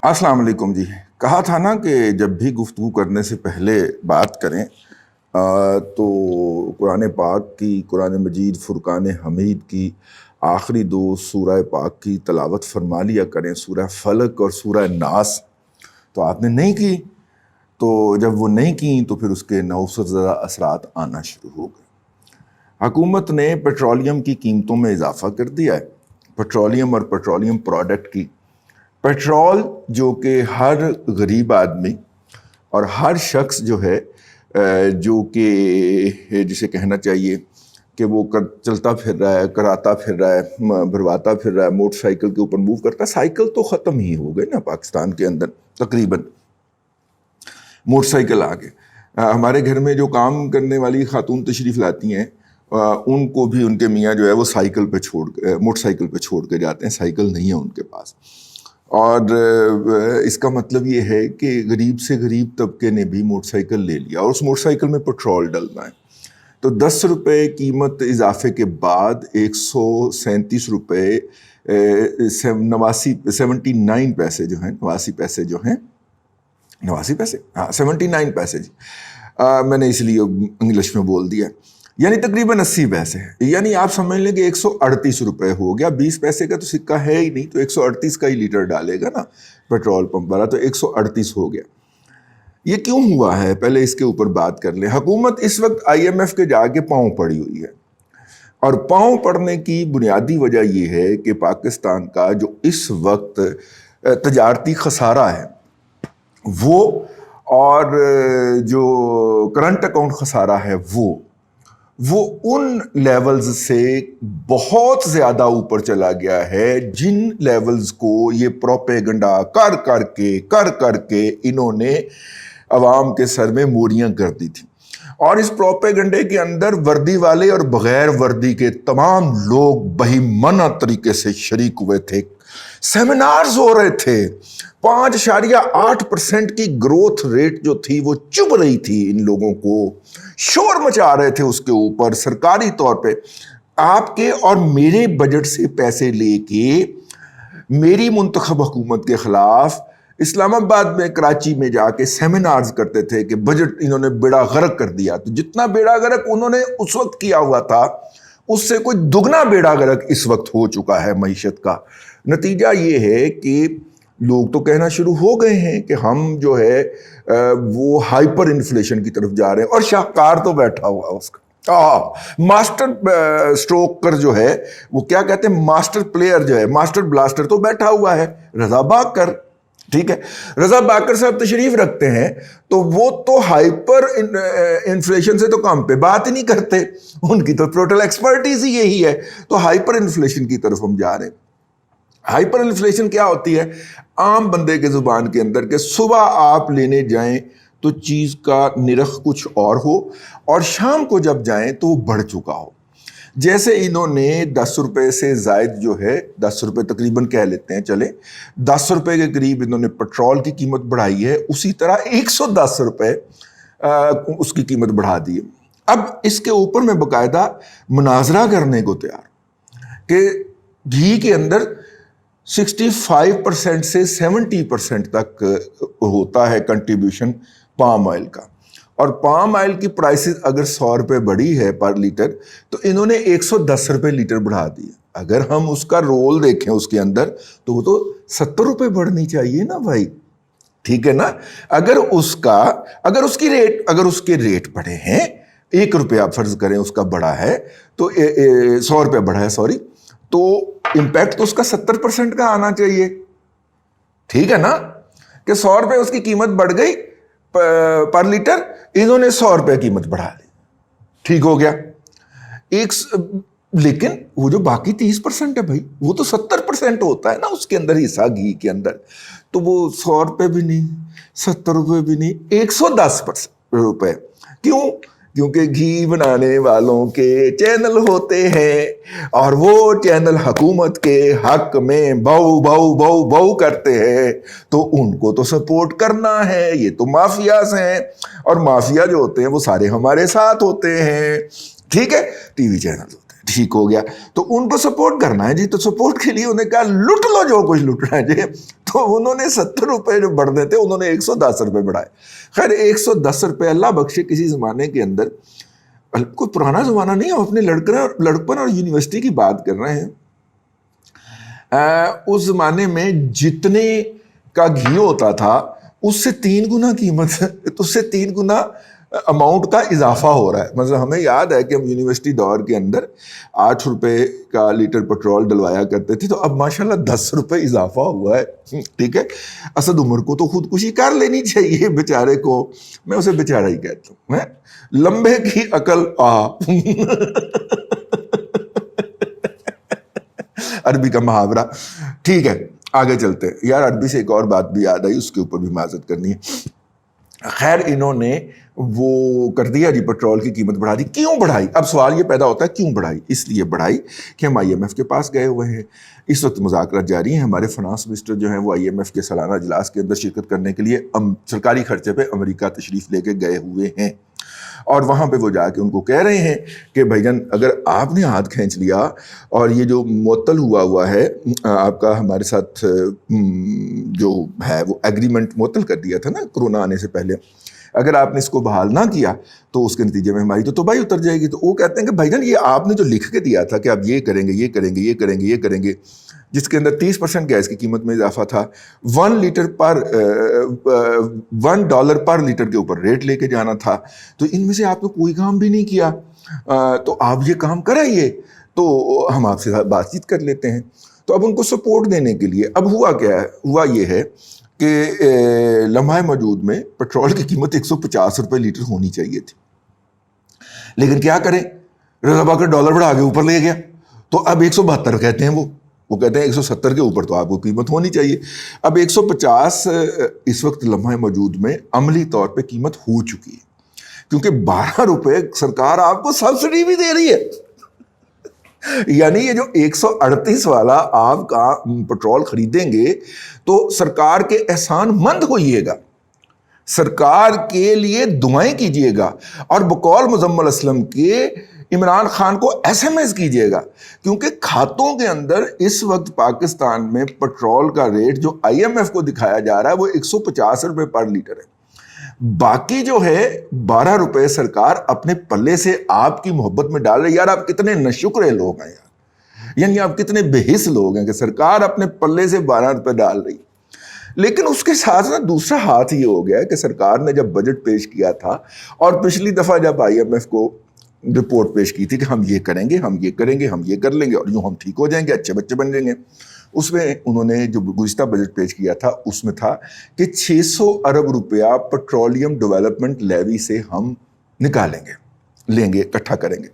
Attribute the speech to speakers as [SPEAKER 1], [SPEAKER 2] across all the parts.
[SPEAKER 1] السلام علیکم جی. کہا تھا نا کہ جب بھی گفتگو کرنے سے پہلے بات کریں تو قرآن پاک کی، قرآن مجید فرقان حمید کی آخری دو سورہ پاک کی تلاوت فرما لیا کریں، سورہ فلق اور سورہ ناس. تو آپ نے نہیں کی، تو جب وہ نہیں کی تو پھر اس کے نوسط زدہ اثرات آنا شروع ہو گئے. حکومت نے پیٹرولیم کی قیمتوں میں اضافہ کر دیا ہے. پیٹرولیم اور پیٹرولیم پروڈکٹ کی، پیٹرول جو کہ ہر غریب آدمی اور ہر شخص جو ہے جو کہ جسے کہنا چاہیے کہ وہ چلتا پھر رہا ہے، کراتا پھر رہا ہے، بھرواتا پھر رہا ہے، موٹر سائیکل کے اوپر موو کرتا ہے. سائیکل تو ختم ہی ہو گئے نا پاکستان کے اندر، تقریباً موٹر سائیکل آ گئے. ہمارے گھر میں جو کام کرنے والی خاتون تشریف لاتی ہیں ان کو بھی ان کے میاں جو ہے وہ سائیکل پہ موٹر سائیکل پہ چھوڑ کے جاتے ہیں، سائیکل نہیں ہے ان کے پاس. اور اس کا مطلب یہ ہے کہ غریب سے غریب طبقے نے بھی موٹر سائیکل لے لیا اور اس موٹر سائیکل میں پیٹرول ڈلنا ہے. تو 10 روپے قیمت اضافے کے بعد 137 روپے 79 پیسے جو ہیں، 89 پیسے جو ہیں، 89 پیسے، ہاں 79 پیسے جی، میں نے اس لیے انگلش میں بول دیا، یعنی تقریباً 80 پیسے. یعنی آپ سمجھ لیں کہ 138 روپے ہو گیا. 20 پیسے کا تو سکہ ہے ہی نہیں، تو 138 کا ہی لیٹر ڈالے گا نا پیٹرول پمپ والا، تو 138 ہو گیا. یہ کیوں ہوا ہے پہلے اس کے اوپر بات کر لیں. حکومت اس وقت IMF کے جا کے پاؤں پڑی ہوئی ہے، اور پاؤں پڑنے کی بنیادی وجہ یہ ہے کہ پاکستان کا جو اس وقت تجارتی خسارہ ہے وہ، اور جو کرنٹ اکاؤنٹ خسارہ ہے وہ ان لیولز سے بہت زیادہ اوپر چلا گیا ہے جن لیولز کو یہ پروپیگنڈا کر کے انہوں نے عوام کے سر میں موریاں کر دی تھی. اور اس پروپیگنڈے کے اندر وردی والے اور بغیر وردی کے تمام لوگ بہیمانہ طریقے سے شریک ہوئے تھے. سیمینارز ہو رہے تھے. 5.8% کی گروتھ ریٹ جو تھی وہ چبھ رہی تھی ان لوگوں کو، شور مچا رہے تھے اس کے اوپر سرکاری طور پہ. آپ کے اور میرے بجٹ سے پیسے لے کے میری منتخب حکومت کے خلاف اسلام آباد میں، کراچی میں جا کے سیمینارز کرتے تھے کہ بجٹ انہوں نے بیڑا غرق کر دیا. تو جتنا بیڑا غرق انہوں نے اس وقت کیا ہوا تھا اس سے کوئی دگنا بیڑا غرق اس وقت ہو چکا ہے معیشت کا. نتیجہ یہ ہے کہ لوگ تو کہنا شروع ہو گئے ہیں کہ ہم جو ہے وہ ہائپر انفلیشن کی طرف جا رہے ہیں، اور شاہکار تو بیٹھا ہوا ہے اس کا ماسٹر سٹروکر جو ہے، وہ کیا کہتے ہیں، ماسٹر پلیئر جو ہے، ماسٹر بلاسٹر تو بیٹھا ہوا ہے، رضا باکر. ٹھیک ہے، رضا باکر صاحب تشریف رکھتے ہیں تو وہ تو ہائپر انفلیشن سے تو کم پہ بات ہی نہیں کرتے، ان کی تو ٹوٹل ایکسپرٹیز ہی یہی ہے. تو ہائپر انفلیشن کی طرف ہم جا رہے ہیں. ہائپر انفلیشن کیا ہوتی ہے عام بندے کے زبان کے اندر؟ کہ صبح آپ لینے جائیں تو چیز کا نرخ کچھ اور ہو، اور شام کو جب جائیں تو وہ بڑھ چکا ہو. جیسے انہوں نے 10 روپے سے زائد جو ہے، 10 روپے تقریباً کہہ لیتے ہیں چلے، 10 روپے کے قریب انہوں نے پیٹرول کی قیمت بڑھائی ہے، اسی طرح 110 روپے اس کی قیمت بڑھا دی ہے. اب اس کے اوپر میں باقاعدہ مناظرہ کرنے کو تیار کہ گھی کے اندر 65% سے 70% تک ہوتا ہے کنٹریبیوشن پام آئل کا، اور پام آئل کی پرائسز اگر 100 روپے بڑھی ہے پر لیٹر تو انہوں نے 110 روپے لیٹر بڑھا دی. اگر ہم اس کا رول دیکھیں اس کے اندر تو وہ تو 70 روپے بڑھنی چاہیے نا بھائی. ٹھیک ہے نا، اگر اس کے ریٹ بڑھے ہیں، 1 روپے آپ فرض کریں اس کا بڑھا ہے تو 100 روپے بڑھا ہے، سوری، تو امپیکٹ تو اس کا 70% کا آنا چاہیے. ٹھیک ہے نا، کہ 100 روپے اس کی قیمت بڑھ گئی پر لیٹر، انہوں نے 100 روپے قیمت بڑھا لی، ٹھیک ہو گیا. لیکن وہ جو باقی 30% ہے بھائی، وہ تو 70% ہوتا ہے نا اس کے اندر حصہ گھی کے اندر. تو وہ 100 روپے بھی نہیں، 70 روپے بھی نہیں، 110 روپے. کیونکہ گھی بنانے والوں کے چینل ہوتے ہیں اور وہ چینل حکومت کے حق میں بہو کرتے ہیں، تو ان کو تو سپورٹ کرنا ہے. یہ تو مافیاز ہیں، اور مافیا جو ہوتے ہیں وہ سارے ہمارے ساتھ ہوتے ہیں. ٹھیک ہے، ٹی وی چینل ہوتے ہیں. ٹھیک ہو گیا. تو ان کو سپورٹ کرنا ہے جی, تو سپورٹ کے لیے انہیں کہا لٹ لو جو کچھ لٹنا ہے جی. تو انہوں نے 70 روپے جو بڑھنے تھے انہوں نے 110 روپے بڑھائے. خیر 110 روپے اللہ بخشے کسی زمانے کے اندر, کوئی پرانا زمانہ نہیں, ہم اپنے لڑکپن اور یونیورسٹی کی بات کر رہے ہیں. اس زمانے میں جتنے کا گھی ہوتا تھا اس سے 3 گنا قیمت, اس سے 3 گنا اماؤنٹ کا اضافہ ہو رہا ہے. مثلا ہمیں یاد ہے کہ ہم یونیورسٹی دور کے اندر 8 روپے کا لیٹر پیٹرول ڈلوایا کرتے تھے, تو اب ماشاءاللہ 10 روپے اضافہ ہوا ہے. ٹھیک ہے, اسد عمر کو تو خودکشی کر لینی چاہیے بیچارے کو, میں اسے بیچارہ ہی کہتا ہوں. لمبے کی عقل عربی کا محاورہ. ٹھیک ہے آگے چلتے ہیں یار. عربی سے ایک اور بات بھی یاد آئی, اس کے اوپر بھی معذرت کرنی ہے. خیر انہوں نے وہ کر دیا جی, پیٹرول کی قیمت بڑھا دی. کیوں بڑھائی؟ اب سوال یہ پیدا ہوتا ہے کیوں بڑھائی. اس لیے بڑھائی کہ ہم IMF کے پاس گئے ہوئے ہیں, اس وقت مذاکرات جاری ہیں. ہمارے فنانس منسٹر جو ہیں وہ IMF کے سالانہ اجلاس کے اندر شرکت کرنے کے لیے سرکاری خرچے پہ امریکہ تشریف لے کے گئے ہوئے ہیں, اور وہاں پہ وہ جا کے ان کو کہہ رہے ہیں کہ بھائی جان اگر آپ نے ہاتھ کھینچ لیا اور یہ جو معطل ہوا ہے آپ کا ہمارے ساتھ جو ہے وہ ایگریمنٹ معطل کر دیا تھا نا کرونا آنے سے پہلے, اگر آپ نے اس کو بحال نہ کیا تو اس کے نتیجے میں ہماری تو تباہی اتر جائے گی. تو وہ کہتے ہیں کہ بھائی جان یہ آپ نے جو لکھ کے دیا تھا کہ آپ یہ کریں گے, یہ کریں گے, یہ کریں گے, یہ کریں گے, جس کے اندر 30% گیس کی قیمت میں اضافہ تھا, $1 پر لیٹر کے اوپر ریٹ لے کے جانا تھا, تو ان میں سے آپ نے کوئی کام بھی نہیں کیا. تو آپ یہ کام کرائیے تو ہم آپ سے بات چیت کر لیتے ہیں. تو اب ان کو سپورٹ دینے کے لیے اب ہوا کیا ہے, ہوا یہ ہے کہ لمحہ موجود میں پیٹرول کی قیمت 150 روپے لیٹر ہونی چاہیے تھی, لیکن کیا کریں, رضا بکر ڈالر بڑھا کے اوپر لے گیا, تو اب 172 کہتے ہیں وہ کہتے ہیں 170 کے اوپر تو آپ کو قیمت ہونی چاہیے. اب 150 اس وقت لمحہ موجود میں عملی طور پہ قیمت ہو چکی ہے, کیونکہ 12 روپے سرکار آپ کو سبسڈی بھی دے رہی ہے. یعنی یہ جو 138 والا آپ کا پیٹرول خریدیں گے تو سرکار کے احسان مند ہوئیے گا, سرکار کے لیے دعائیں کیجئے گا, اور بقول مزمل اسلم کے عمران خان کو SMS کیجئے گا, کیونکہ کھاتوں کے اندر اس وقت پاکستان میں پیٹرول کا ریٹ جو IMF کو دکھایا جا رہا ہے وہ 150 روپے پر لیٹر ہے. باقی جو ہے 12 روپے سرکار اپنے پلے سے آپ کی محبت میں ڈال رہی. یار آپ کتنے ناشکرے لوگ ہیں یار, یعنی آپ کتنے بے حس لوگ ہیں کہ سرکار اپنے پلے سے 12 روپے ڈال رہی. لیکن اس کے ساتھ نا دوسرا ہاتھ یہ ہو گیا کہ سرکار نے جب بجٹ پیش کیا تھا اور پچھلی دفعہ جب IMF کو رپورٹ پیش کی تھی کہ ہم یہ کریں گے, ہم یہ کریں گے, ہم یہ کر لیں گے اور یوں ہم ٹھیک ہو جائیں گے, اچھے بچے بن جائیں گے, اس میں انہوں نے جو گزشتہ بجٹ پیش کیا تھا اس میں تھا کہ 600 ارب روپیہ پیٹرولیم ڈیولپمنٹ لیوی سے ہم نکالیں گے, لیں گے, اکٹھا کریں گے.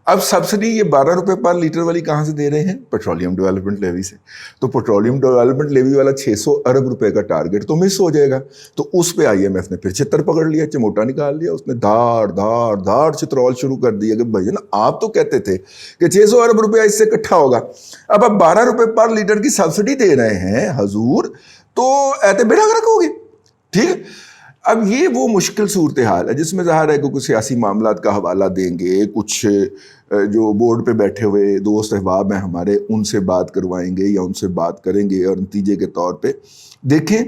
[SPEAKER 1] اب سبسڈی یہ 12 روپے پر لیٹر والی کہاں سے دے رہے ہیں؟ پیٹرولیم ڈیولپمنٹ لیوی سے. تو پیٹرولیم ڈیولپمنٹ لیوی والا 600 ارب روپے کا ٹارگٹ تو مس ہو جائے گا. تو اس پہ IMF نے پھر چھتر پکڑ لیا, چموٹا نکال لیا, اس نے دھاڑ چترول شروع کر دیا کہ بھائی نا آپ تو کہتے تھے کہ 600 ارب روپیہ اس سے اکٹھا ہوگا, اب آپ 12 روپے پر لیٹر کی سبسڈی دے رہے ہیں حضور, تو ایتے بیڑا غرق ہوگی. ٹھیک ہے, اب یہ وہ مشکل صورتحال ہے جس میں ظاہر ہے کہ کچھ سیاسی معاملات کا حوالہ دیں گے, کچھ جو بورڈ پہ بیٹھے ہوئے دوست احباب ہیں ہمارے ان سے بات کروائیں گے یا ان سے بات کریں گے, اور نتیجے کے طور پہ دیکھیں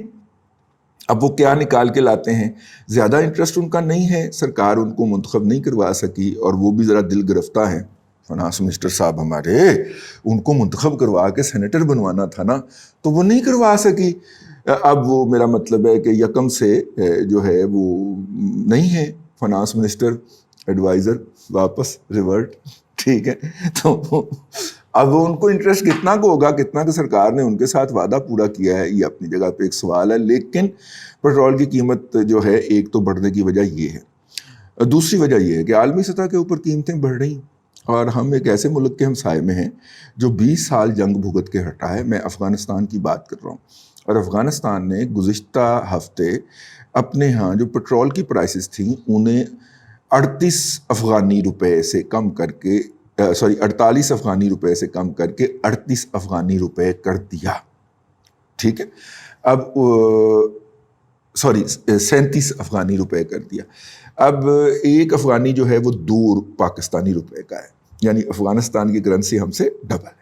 [SPEAKER 1] اب وہ کیا نکال کے لاتے ہیں. زیادہ انٹرسٹ ان کا نہیں ہے, سرکار ان کو منتخب نہیں کروا سکی, اور وہ بھی ذرا دل گرفتہ ہیں. فنانس منسٹر صاحب ہمارے, ان کو منتخب کروا کے سینیٹر بنوانا تھا نا, تو وہ نہیں کروا سکی. اب وہ میرا مطلب ہے کہ یکم سے جو ہے وہ نہیں ہے فنانس منسٹر, ایڈوائزر واپس ریورٹ. ٹھیک ہے, تو اب ان کو انٹرسٹ کتنا کو ہوگا, کتنا کہ سرکار نے ان کے ساتھ وعدہ پورا کیا ہے, یہ اپنی جگہ پہ ایک سوال ہے. لیکن پیٹرول کی قیمت جو ہے ایک تو بڑھنے کی وجہ یہ ہے, دوسری وجہ یہ ہے کہ عالمی سطح کے اوپر قیمتیں بڑھ رہی ہیں, اور ہم ایک ایسے ملک کے ہمسائے میں ہیں جو 20 سال جنگ بھگت کے ہٹا ہے. میں افغانستان کی بات کر رہا ہوں, اور افغانستان نے گزشتہ ہفتے اپنے ہاں جو پیٹرول کی پرائسز تھیں انہیں 38 افغانی روپے سے کم کر کے 48 افغانی روپے سے کم کر کے 38 افغانی روپے کر دیا. ٹھیک ہے, اب 37 افغانی روپے کر دیا. اب ایک افغانی جو ہے وہ 2 پاکستانی روپے کا ہے. یعنی افغانستان کی کرنسی ہم سے ڈبل ہے.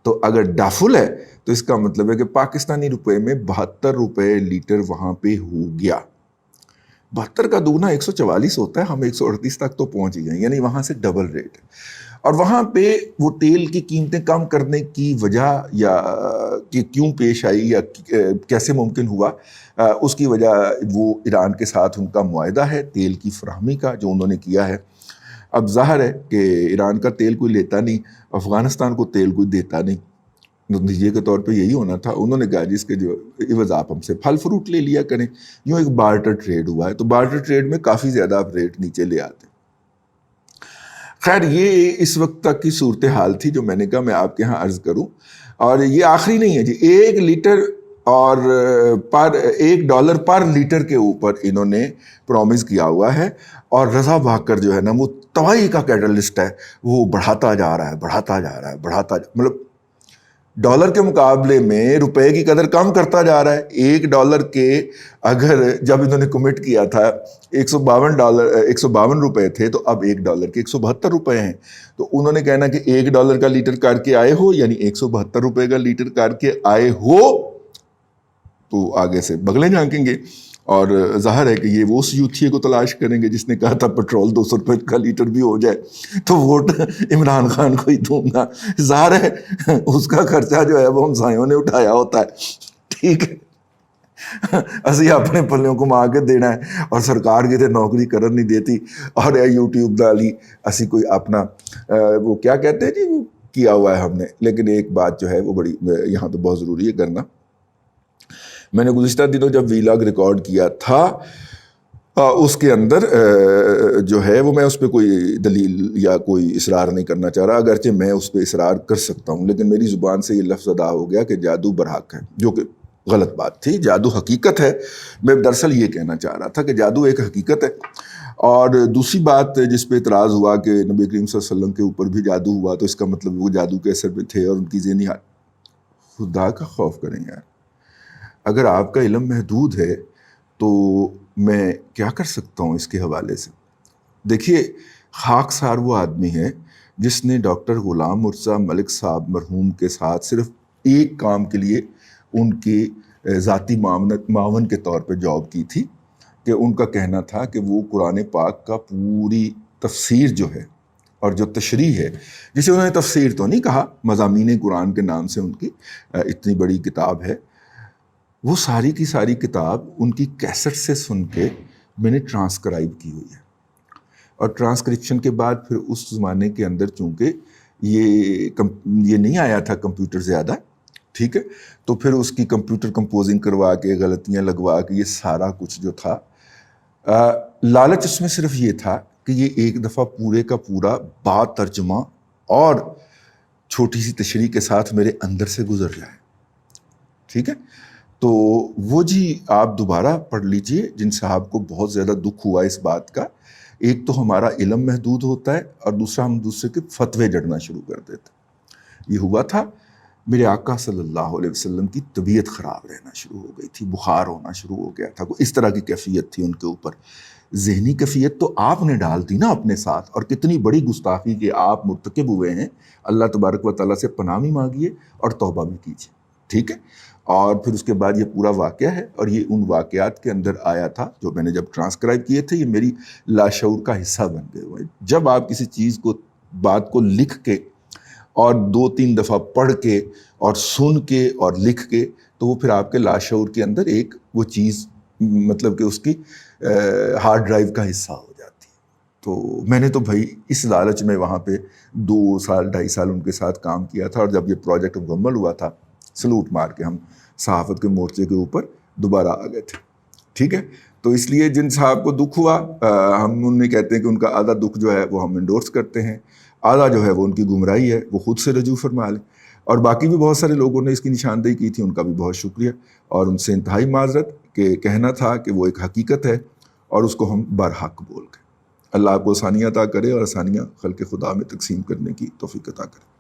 [SPEAKER 1] تو اگر ڈافل ہے تو اس کا مطلب ہے کہ پاکستانی روپے میں 72 روپے لیٹر وہاں پہ ہو گیا. 72 کا دگنا 144 ہوتا ہے, ہم 138 تک تو پہنچ ہی گئے, یعنی وہاں سے ڈبل ریٹ ہے. اور وہاں پہ وہ تیل کی قیمتیں کم کرنے کی وجہ یا کہ کیوں پیش آئی یا کیسے ممکن ہوا, اس کی وجہ وہ ایران کے ساتھ ان کا معاہدہ ہے تیل کی فراہمی کا جو انہوں نے کیا ہے. اب ظاہر ہے کہ ایران کا تیل کوئی لیتا نہیں, افغانستان کو تیل کوئی دیتا نہیں, نتیجے کے طور پہ یہی ہونا تھا. انہوں نے کہا جس کے جو عوض آپ ہم سے پھل فروٹ لے لیا کریں. یوں ایک بارٹر ٹریڈ ہوا ہے, تو بارٹر ٹریڈ میں کافی زیادہ آپ ریٹ نیچے لے آتے. خیر یہ اس وقت تک کی صورتحال تھی جو میں نے کہا میں آپ کے یہاں عرض کروں. اور یہ آخری نہیں ہے جی, 1 لیٹر اور $1 پر لیٹر کے اوپر انہوں نے پرومس کیا ہوا ہے, اور رضا بھاکر جو ہے نا وہ تباہی کا کیٹلسٹ ہے, وہ بڑھاتا جا رہا ہے, مطلب ڈالر کے مقابلے میں روپے کی قدر کم کرتا جا رہا ہے. $1 کے اگر جب انہوں نے کمٹ کیا تھا $152 روپے تھے, تو اب $1 کے 172 روپے ہیں. تو انہوں نے کہنا کہ $1 کا لیٹر کر کے آئے ہو, یعنی 172 روپے کا لیٹر کر کے آئے ہو, تو آگے سے بغلیں جھانکیں گے. اور ظاہر ہے کہ یہ وہ اس یوتھیے کو تلاش کریں گے جس نے کہا تھا پٹرول 200 روپے کا لیٹر بھی ہو جائے تو ووٹ عمران خان کو ہی دوں گا. ظاہر ہے اس کا خرچہ جو ہے وہ ہمسایوں نے اٹھایا ہوتا ہے, ٹھیک ہے, اسی اپنے پلیوں کو مار کے دینا ہے, اور سرکار کی تے نوکری کرن نہیں دیتی, اور یوٹیوب دالی اسی کوئی اپنا وہ کیا کہتے ہیں جی وہ کیا ہوا ہے ہم نے. لیکن ایک بات جو ہے وہ بڑی یہاں پہ بہت ضروری ہے کرنا. میں نے گزشتہ دنوں جب ویلاگ ریکارڈ کیا تھا اس کے اندر جو ہے وہ میں اس پہ کوئی دلیل یا کوئی اصرار نہیں کرنا چاہ رہا, اگرچہ میں اس پہ اصرار کر سکتا ہوں, لیکن میری زبان سے یہ لفظ ادا ہو گیا کہ جادو برحق ہے, جو کہ غلط بات تھی. جادو حقیقت ہے. میں دراصل یہ کہنا چاہ رہا تھا کہ جادو ایک حقیقت ہے. اور دوسری بات جس پہ اعتراض ہوا کہ نبی کریم صلی اللہ علیہ وسلم کے اوپر بھی جادو ہوا, تو اس کا مطلب وہ جادو کے اثر میں تھے اور ان کی ذہنی حالت. خدا کا خوف کریں یار, اگر آپ کا علم محدود ہے تو میں کیا کر سکتا ہوں اس کے حوالے سے. دیکھیے خاکسار وہ آدمی ہے جس نے ڈاکٹر غلام مرزا ملک صاحب مرحوم کے ساتھ صرف ایک کام کے لیے ان کے ذاتی معاون کے طور پہ جاب کی تھی, کہ ان کا کہنا تھا کہ وہ قرآن پاک کا پوری تفسیر جو ہے اور جو تشریح ہے, جسے انہوں نے تفسیر تو نہیں کہا, مضامین قرآن کے نام سے ان کی اتنی بڑی کتاب ہے, وہ ساری کی ساری کتاب ان کی کیسٹ سے سن کے میں نے ٹرانسکرائب کی ہوئی ہے. اور ٹرانسکرپشن کے بعد پھر اس زمانے کے اندر چونکہ یہ نہیں آیا تھا کمپیوٹر زیادہ, ٹھیک ہے, تو پھر اس کی کمپیوٹر کمپوزنگ کروا کے غلطیاں لگوا کے یہ سارا کچھ جو تھا, لالچ اس میں صرف یہ تھا کہ یہ ایک دفعہ پورے کا پورا با ترجمہ اور چھوٹی سی تشریح کے ساتھ میرے اندر سے گزر جائے, ٹھیک ہے. تو وہ جی آپ دوبارہ پڑھ لیجئے جن صاحب کو بہت زیادہ دکھ ہوا اس بات کا. ایک تو ہمارا علم محدود ہوتا ہے, اور دوسرا ہم دوسرے کے فتوے جڑنا شروع کر دیتے. یہ ہوا تھا میرے آقا صلی اللہ علیہ وسلم کی طبیعت خراب رہنا شروع ہو گئی تھی, بخار ہونا شروع ہو گیا تھا, اس طرح کی کیفیت تھی ان کے اوپر. ذہنی کیفیت تو آپ نے ڈال دی نا اپنے ساتھ, اور کتنی بڑی گستاخی کہ آپ مرتکب ہوئے ہیں. اللہ تبارک و تعالیٰ سے پناہ بھی مانگیے اور توبہ بھی کیجیے, ٹھیک ہے. اور پھر اس کے بعد یہ پورا واقعہ ہے, اور یہ ان واقعات کے اندر آیا تھا جو میں نے جب ٹرانسکرائب کیے تھے, یہ میری لاشعور کا حصہ بن گئے ہوئے. جب آپ کسی چیز کو بات کو لکھ کے اور 2-3 دفعہ پڑھ کے اور سن کے اور لکھ کے, تو وہ پھر آپ کے لاشعور کے اندر ایک وہ چیز مطلب کہ اس کی ہارڈ ڈرائیو کا حصہ ہو جاتی ہے. تو میں نے تو بھائی اس لالچ میں وہاں پہ 2-2.5 سال ان کے ساتھ کام کیا تھا, اور جب یہ پروجیکٹ مکمل ہوا تھا سلوٹ مار کے ہم صحافت کے مورچے کے اوپر دوبارہ آ گئے تھے, ٹھیک ہے. تو اس لیے جن صاحب کو دکھ ہوا, ہم انہیں کہتے ہیں کہ ان کا آدھا دکھ جو ہے وہ ہم انڈورس کرتے ہیں, آدھا جو ہے وہ ان کی گمراہی ہے, وہ خود سے رجوع فرما لیں. اور باقی بھی بہت سارے لوگوں نے اس کی نشاندہی کی تھی, ان کا بھی بہت شکریہ, اور ان سے انتہائی معذرت کہ کہنا تھا کہ وہ ایک حقیقت ہے اور اس کو ہم برحق بول گئے. اللہ آپ کو آسانیاں عطا کرے اور آسانیاں خلق خدا میں تقسیم کرنے کی توفیق عطا کرے.